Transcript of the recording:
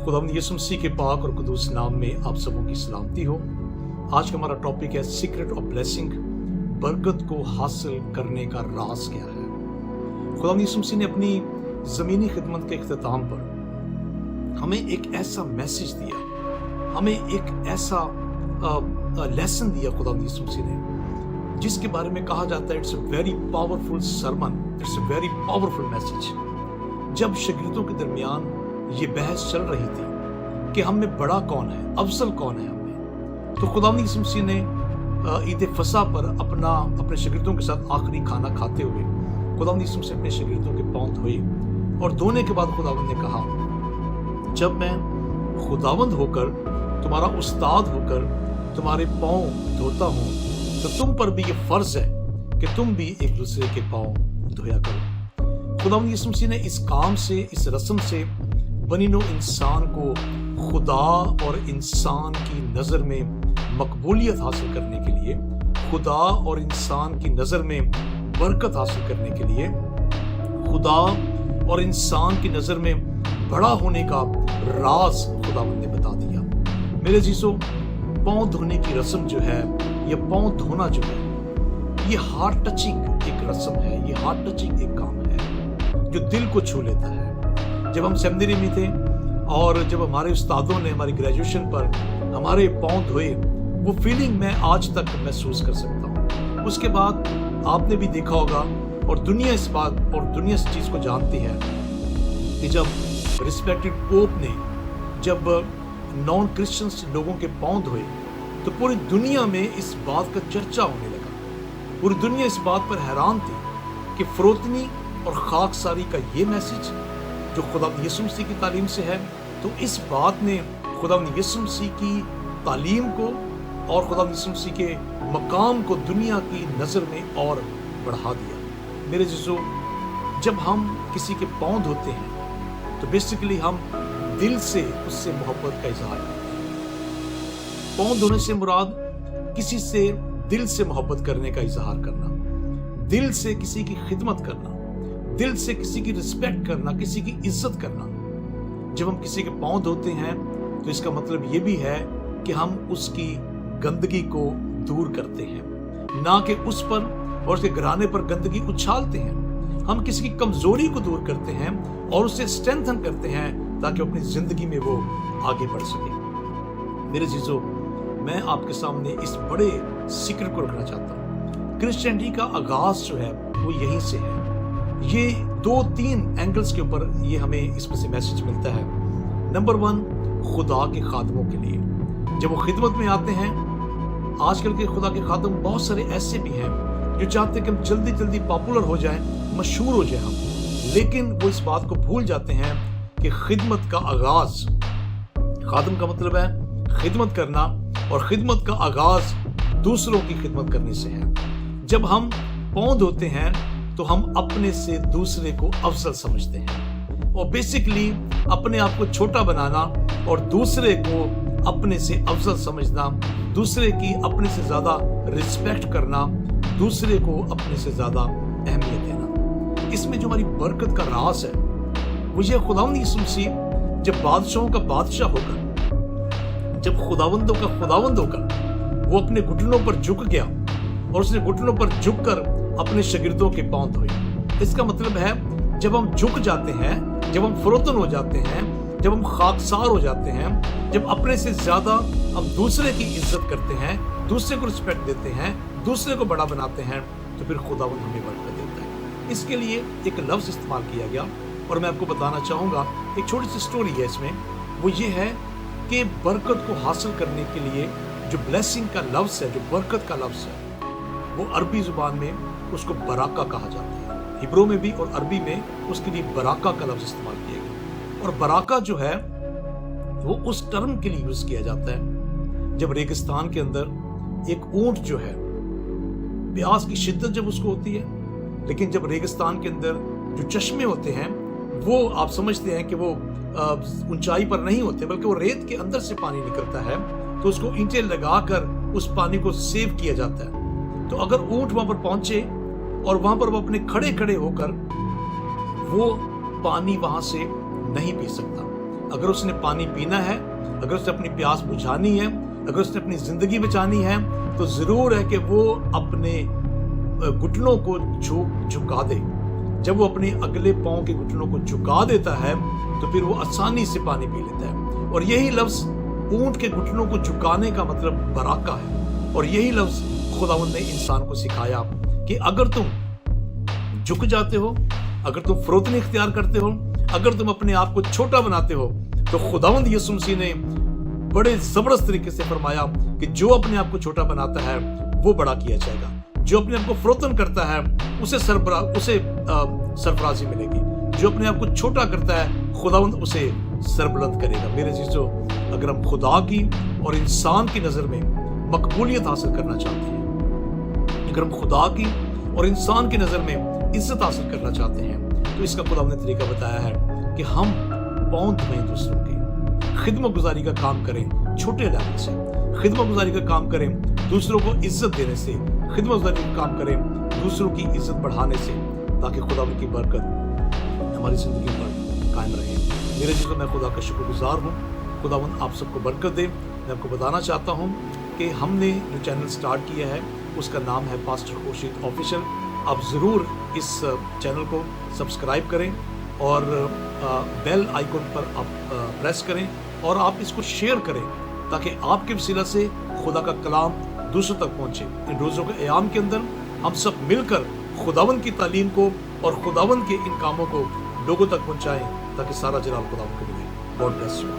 खुदावंद यीशु मसीह के पाक और कुदूस नाम में आप सबों की सलामती हो। आज का हमारा टॉपिक है सीक्रेट ऑफ ब्लेसिंग, बरकत को हासिल करने का राज क्या है। खुदावंद यीशु मसीह ने अपनी ज़मीनी खिदमत के इख्तिताम पर हमें एक ऐसा मैसेज दिया, हमें एक ऐसा लेसन दिया खुदावंद यीशु मसीह ने, जिसके बारे में कहा जाता है it's a very powerful sermon, it's a very powerful message. जब शागिर्दों के दरमियान ये बहस चल रही थी कि हम में बड़ा कौन है, अफजल कौन है हमें, तो खुदावंद यीशु मसीह ने ईद फसा पर अपने शागिर्दों के साथ आखिरी खाना खाते हुए खुदावंद यीशु मसीह अपने शागिर्दों के पांव धोए और धोने के बाद खुदावंद ने कहा, जब मैं खुदावंद होकर, तुम्हारा उस्ताद होकर तुम्हारे पांव धोता हूं, तो तुम पर भी ये फर्ज है कि तुम भी एक दूसरे के पांव धोया करो। खुदावंद यीशु मसीह ने इस काम से, इस रस्म से बनी नौ इंसान को खुदा और इंसान की नज़र में मकबूलियत हासिल करने के लिए, खुदा और इंसान की नज़र में बरकत हासिल करने के लिए, खुदा और इंसान की नज़र में बड़ा होने का राज खुदावंद ने बता दिया। मेरे जीसो, पाँव धोने की रस्म जो है, ये पाँव धोना जो है, ये हार्ट टचिंग एक रस्म है, ये हार्ट टचिंग एक काम है जो दिल को छू लेता है। जब हम सेमिनरी में थे और जब हमारे उस्तादों ने हमारी ग्रेजुएशन पर हमारे पाँव धोए, वो फीलिंग मैं आज तक महसूस कर सकता हूँ। उसके बाद आपने भी देखा होगा और दुनिया इस चीज़ को जानती है कि जब रिस्पेक्टेड पोप ने जब नॉन क्रिश्चियंस लोगों के पाँव धोए, तो पूरी दुनिया में इस बात का चर्चा होने लगा। पूरी दुनिया इस बात पर हैरान थी कि फरोतनी और खाकसारी का ये मैसेज जो खुदावंद यीशु मसीह की तालीम से है, तो इस बात ने खुदावंद यीशु मसीह की तालीम को और खुदावंद यीशु मसीह के मकाम को दुनिया की नज़र में और बढ़ा दिया। मेरे जीजो, जब हम किसी के पाँव धोते हैं तो बेसिकली हम दिल से उससे मोहब्बत का इजहार करते हैं। पाँव धोने से मुराद किसी से दिल से मोहब्बत करने का इजहार करना, दिल से किसी की खिदमत करना, दिल से किसी की रिस्पेक्ट करना, किसी की इज्जत करना। जब हम किसी के पाँव धोते हैं तो इसका मतलब ये भी है कि हम उसकी गंदगी को दूर करते हैं, ना कि उस पर और उसके घराने पर गंदगी उछालते हैं। हम किसी की कमजोरी को दूर करते हैं और उसे स्ट्रेंथन करते हैं ताकि अपनी जिंदगी में वो आगे बढ़ सके। मेरे जीजो, मैं आपके सामने इस बड़े सीक्रेट को रखना चाहता हूँ। क्रिश्चियनिटी का आगाज जो है वो यहीं से है। ये 2-3 एंगल्स के ऊपर ये हमें इसमें से मैसेज मिलता है। नंबर 1, खुदा के खादमों के लिए जब वो खिदमत में आते हैं। आजकल के खुदा के खादम बहुत सारे ऐसे भी हैं जो चाहते हैं कि हम जल्दी जल्दी पॉपुलर हो जाएं, मशहूर हो जाएं हम, लेकिन वो इस बात को भूल जाते हैं कि खिदमत का आगाज, खादम का मतलब है खिदमत करना, और खिदमत का आगाज दूसरों की खिदमत करने से है। जब हम पाँव धोते हैं तो हम अपने से दूसरे को अफजल समझते हैं, और बेसिकली अपने आप को छोटा बनाना और दूसरे को अपने से अफजल समझना, दूसरे की अपने से ज्यादा रिस्पेक्ट करना, दूसरे को अपने से ज्यादा अहमियत देना। इसमें जो हमारी बरकत का राज है वो ये, खुदावंद यीशु मसीह जब बादशाहों का बादशाह होकर, जब खुदावंदों का खुदावंद होकर वो अपने घुटनों पर झुक गया और उसने घुटनों पर झुककर अपने शागिर्दों के पांव धोए। इसका मतलब है जब हम झुक जाते हैं, जब हम फरोतन हो जाते हैं, जब हम खाकसार हो जाते हैं, जब अपने से ज्यादा हम दूसरे की इज्जत करते हैं, दूसरे को रिस्पेक्ट देते हैं, दूसरे को बड़ा बनाते हैं, तो फिर खुदावंद हमें बरकत देता है। इसके लिए एक लफ्ज इस्तेमाल किया गया और मैं आपको बताना चाहूंगा, एक छोटी सी स्टोरी है इसमें। वो ये है कि बरकत को हासिल करने के लिए जो ब्लेसिंग का लफ्ज है, जो बरकत का लफ्ज है, वो अरबी जुबान में उसको बराका कहा जाता है। हिब्रू में भी और अरबी में उसके लिए बराका का लफ्ज इस्तेमाल किया गया। और बराका जो है वो उस टर्म के लिए यूज किया जाता है जब रेगिस्तान के अंदर एक ऊंट जो है, प्यास की शिद्दत जब उसको होती है, लेकिन जब रेगिस्तान के अंदर जो चश्मे होते हैं वो आप समझते हैं कि वो ऊंचाई पर नहीं होते, बल्कि वो रेत के अंदर से पानी निकलता है, तो उसको ईंटें लगाकर उस पानी को सेव किया जाता है। तो अगर ऊंट वहां पर पहुंचे और वहां पर वो अपने खड़े खड़े होकर वो पानी वहां से नहीं पी सकता। اگر اس نے پانی پینا ہے، اگر اس نے اپنی پیاس بجھانی ہے، اگر اس نے اپنی زندگی بچانی ہے، تو ضرور ہے کہ وہ اپنے گھٹنوں کو جھکا دے۔ جب وہ اپنے اگلے پاؤں کے گھٹنوں کو جھکا دیتا ہے تو پھر وہ آسانی سے پانی پی لیتا ہے۔ اور یہی لفظ اونٹ کے گھٹنوں کو جھکانے کا مطلب براکہ ہے، اور یہی لفظ خداوند نے انسان کو سکھایا کہ اگر تم جھک جاتے ہو، اگر تم فروتنی اختیار کرتے ہو، اگر تم اپنے آپ کو چھوٹا بناتے ہو، تو خداوند یسوع مسیح نے بڑے زبردست طریقے سے فرمایا کہ جو اپنے آپ کو چھوٹا بناتا ہے وہ بڑا کیا جائے گا، جو اپنے آپ کو فروتن کرتا ہے اسے سرفرازی ملے گی، جو اپنے آپ کو چھوٹا کرتا ہے خداوند اسے سربلند کرے گا۔ میرے عزیزو، اگر ہم خدا کی اور انسان کی نظر میں مقبولیت حاصل کرنا چاہتے ہیں، اگر ہم خدا کی اور انسان کی نظر میں عزت حاصل کرنا چاہتے ہیں، تو اس کا خداوند نے طریقہ بتایا ہے کہ ہم پاؤں دھوئیں دوسروں کے، خدمت گزاری کا کام کریں چھوٹے لیول سے، خدمت گزاری کا کام کریں دوسروں کو عزت دینے سے، خدمت گزاری کا کام کریں دوسروں کی عزت بڑھانے سے، تاکہ خداوند کی برکت ہماری زندگی پر قائم رہے۔ میرے عزیزو، میں خدا کا شکر گزار ہوں، خداوند آپ سب کو برکت دے۔ میں آپ کو بتانا چاہتا ہوں کہ ہم نے جو چینل سٹارٹ کیا ہے اس کا نام ہے پاسٹر خورشید آفیشل۔ آپ ضرور اس چینل کو سبسکرائب کریں اور بیل آئیکن پر آپ پریس کریں اور آپ اس کو شیئر کریں، تاکہ آپ کے وسیلہ سے خدا کا کلام دوسروں تک پہنچے۔ ان روزوں کے ایام کے اندر ہم سب مل کر خداوند کی تعلیم کو اور خداوند کے ان کاموں کو لوگوں تک پہنچائیں، تاکہ سارا جلال خداوند کو ملے۔ God bless you.